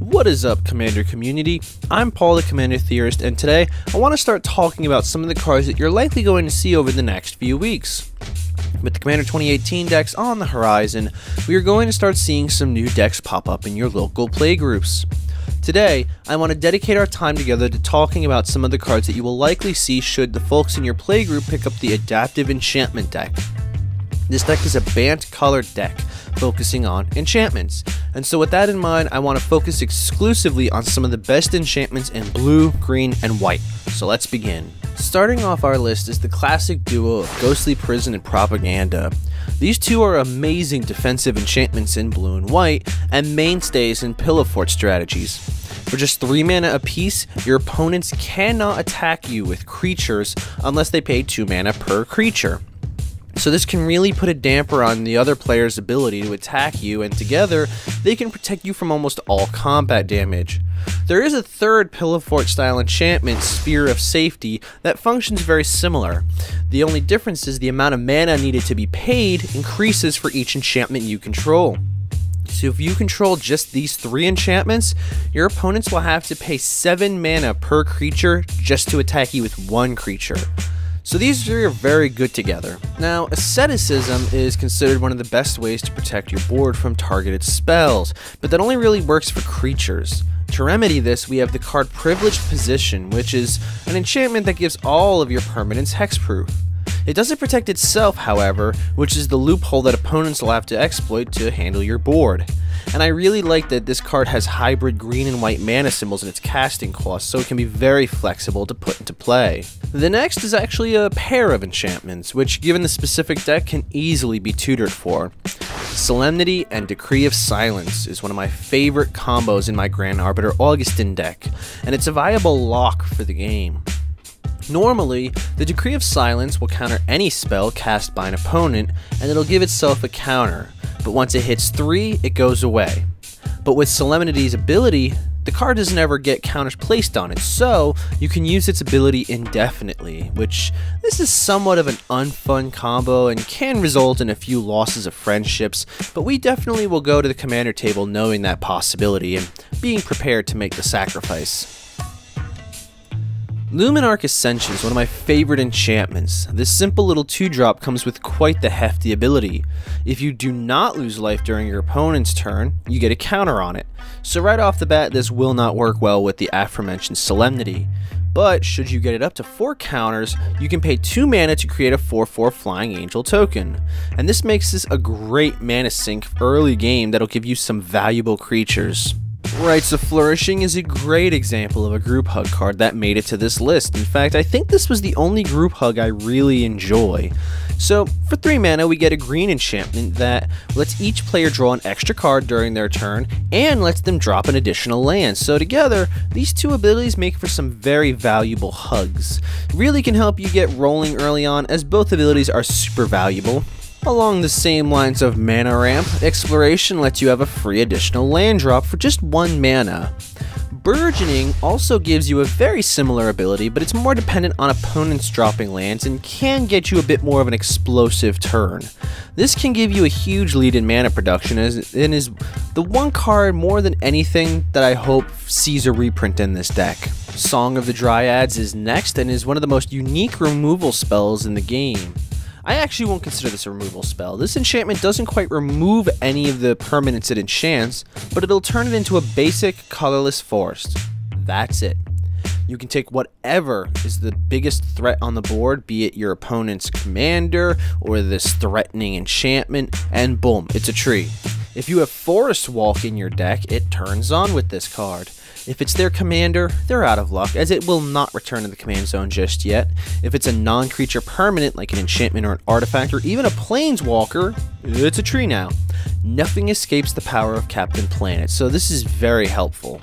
What is up, Commander community? I'm Paul, the Commander Theorist, and today I want to start talking about some of the cards that you're likely going to see over the next few weeks. With the Commander 2018 decks on the horizon, we are going to start seeing some new decks pop up in your local playgroups. Today, I want to dedicate our time together to talking about some of the cards that you will likely see should the folks in your playgroup pick up the Adaptive Enchantment deck. This deck is a Bant colored deck, focusing on enchantments. And so with that in mind, I want to focus exclusively on some of the best enchantments in blue, green, and white. So let's begin. Starting off our list is the classic duo of Ghostly Prison and Propaganda. These two are amazing defensive enchantments in blue and white, and mainstays in Pillow Fort strategies. For just 3 mana apiece, your opponents cannot attack you with creatures unless they pay 2 mana per creature. So this can really put a damper on the other player's ability to attack you, and together, they can protect you from almost all combat damage. There is a third Pillow Fort style enchantment, Sphere of Safety, that functions very similar. The only difference is the amount of mana needed to be paid increases for each enchantment you control. So if you control just these 3 enchantments, your opponents will have to pay 7 mana per creature just to attack you with 1 creature. So these three are very good together. Now, Asceticism is considered one of the best ways to protect your board from targeted spells, but that only really works for creatures. To remedy this, we have the card Privileged Position, which is an enchantment that gives all of your permanents hexproof. It doesn't protect itself, however, which is the loophole that opponents will have to exploit to handle your board. And I really like that this card has hybrid green and white mana symbols in its casting cost, so it can be very flexible to put into play. The next is actually a pair of enchantments, which given the specific deck can easily be tutored for. Solemnity and Decree of Silence is one of my favorite combos in my Grand Arbiter Augustin deck, and it's a viable lock for the game. Normally, the Decree of Silence will counter any spell cast by an opponent, and it'll give itself a counter, but once it hits 3, it goes away. But with Solemnity's ability, the card doesn't ever get counters placed on it, so you can use its ability indefinitely, which this is somewhat of an unfun combo and can result in a few losses of friendships, but we definitely will go to the commander table knowing that possibility and being prepared to make the sacrifice. Luminarch Ascension is one of my favorite enchantments. This simple little 2-drop comes with quite the hefty ability. If you do not lose life during your opponent's turn, you get a counter on it. So right off the bat, this will not work well with the aforementioned Solemnity. But should you get it up to 4 counters, you can pay 2 mana to create a 4/4 Flying Angel token. And this makes this a great mana sink early game that'll give you some valuable creatures. Rites of Flourishing is a great example of a group hug card that made it to this list. In fact, I think this was the only group hug I really enjoy. So, for 3 mana, we get a green enchantment that lets each player draw an extra card during their turn and lets them drop an additional land. So together, these 2 abilities make for some very valuable hugs. It really can help you get rolling early on, as both abilities are super valuable. Along the same lines of Mana Ramp, Exploration lets you have a free additional land drop for just 1 mana. Burgeoning also gives you a very similar ability, but it's more dependent on opponents dropping lands and can get you a bit more of an explosive turn. This can give you a huge lead in mana production and is the one card more than anything that I hope sees a reprint in this deck. Song of the Dryads is next and is one of the most unique removal spells in the game. I actually won't consider this a removal spell. This enchantment doesn't quite remove any of the permanents it enchants, but it'll turn it into a basic colorless forest. That's it. You can take whatever is the biggest threat on the board, be it your opponent's commander or this threatening enchantment, and boom, it's a tree. If you have Forest Walk in your deck, it turns on with this card. If it's their commander, they're out of luck, as it will not return to the command zone just yet. If it's a non-creature permanent, like an enchantment or an artifact, or even a planeswalker, it's a tree now. Nothing escapes the power of Captain Planet, so this is very helpful.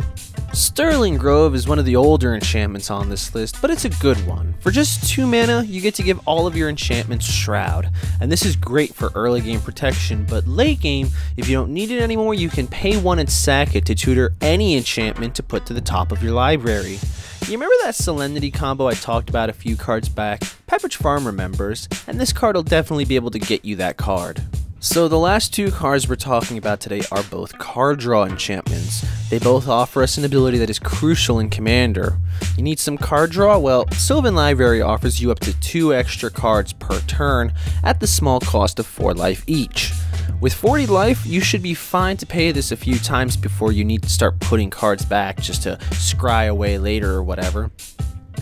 Sterling Grove is one of the older enchantments on this list, but it's a good one. For just 2 mana, you get to give all of your enchantments Shroud, and this is great for early game protection, but late game, if you don't need it anymore, you can pay 1 and sack it to tutor any enchantment to put to the top of your library. You remember that Solemnity combo I talked about a few cards back? Pepperidge Farm remembers, and this card will definitely be able to get you that card. So the last two cards we're talking about today are both card draw enchantments. They both offer us an ability that is crucial in Commander. You need some card draw? Well, Sylvan Library offers you up to 2 extra cards per turn at the small cost of 4 life each. With 40 life, you should be fine to pay this a few times before you need to start putting cards back just to scry away later or whatever.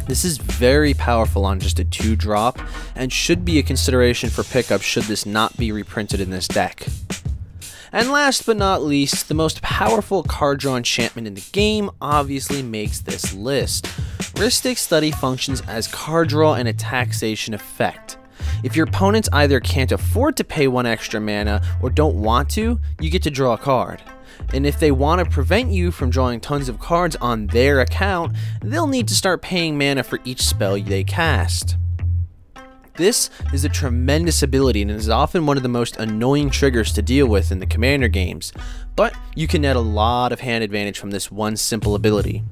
This is very powerful on just a 2-drop, and should be a consideration for pickup should this not be reprinted in this deck. And last but not least, the most powerful card draw enchantment in the game obviously makes this list. Rhystic Study functions as card draw and a taxation effect. If your opponents either can't afford to pay 1 extra mana or don't want to, you get to draw a card. And if they want to prevent you from drawing tons of cards on their account, they'll need to start paying mana for each spell they cast. This is a tremendous ability and is often one of the most annoying triggers to deal with in the Commander games, but you can net a lot of hand advantage from this one simple ability.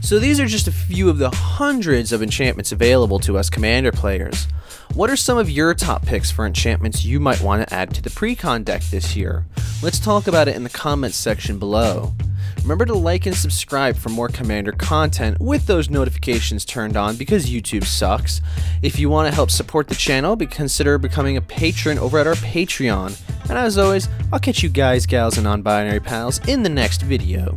So these are just a few of the hundreds of enchantments available to us Commander players. What are some of your top picks for enchantments you might want to add to the Precon deck this year? Let's talk about it in the comments section below. Remember to like and subscribe for more Commander content with those notifications turned on because YouTube sucks. If you want to help support the channel, consider becoming a patron over at our Patreon. And as always, I'll catch you guys, gals, and non-binary pals in the next video.